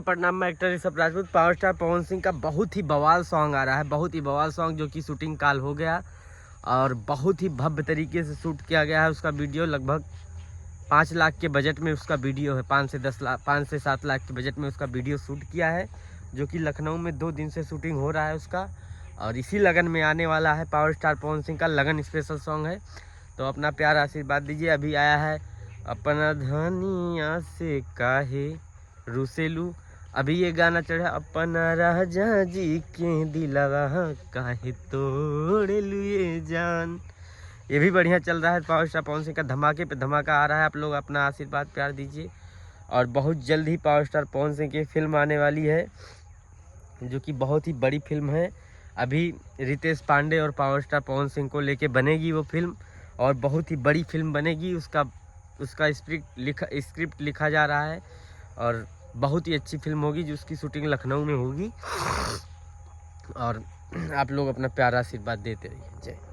प्रणाम, मैं actor Rishabh Rajput. Power star Pawan Singh का बहुत ही बवाल सॉन्ग आ रहा है, बहुत ही बवाल सॉन्ग जो कि शूटिंग काल हो गया और बहुत ही भव्य तरीके से शूट किया गया है। उसका वीडियो लगभग 5 लाख के बजट में उसका वीडियो है। 5 से 7 लाख के बजट में उसका वीडियो शूट किया है, जो कि लखनऊ में 2 दिन से शूटिंग हो रहा है उसका। और इसी लगन में आने वाला है पावर स्टार पवन सिंह का लगन स्पेशल सॉन्ग है। तो अपना प्यार आशीर्वाद दीजिए। अभी आया है अपना धनिया से काहे रुसेलू, अभी ये गाना चढ़ा अपना राजा जी के दिलवा काहे तोड़ लुए जान। ये भी बढ़िया चल रहा है। पावर स्टार पवन सिंह का धमाके पे धमाका आ रहा है। आप लोग अपना आशीर्वाद प्यार दीजिए। और बहुत जल्द ही पावर स्टार पवन सिंह की फिल्म आने वाली है, जो कि बहुत ही बड़ी फिल्म है। अभी रितेश पांडे और पावर स्टार पवन सिंह को लेके बनेगी वो फिल्म, और बहुत ही बड़ी फिल्म बनेगी। उसका स्क्रिप्ट लिखा जा रहा है और बहुत ही अच्छी फिल्म होगी, जिसकी शूटिंग लखनऊ में होगी। और आप लोग अपना प्यारा आशीर्वाद देते रहिए। जय।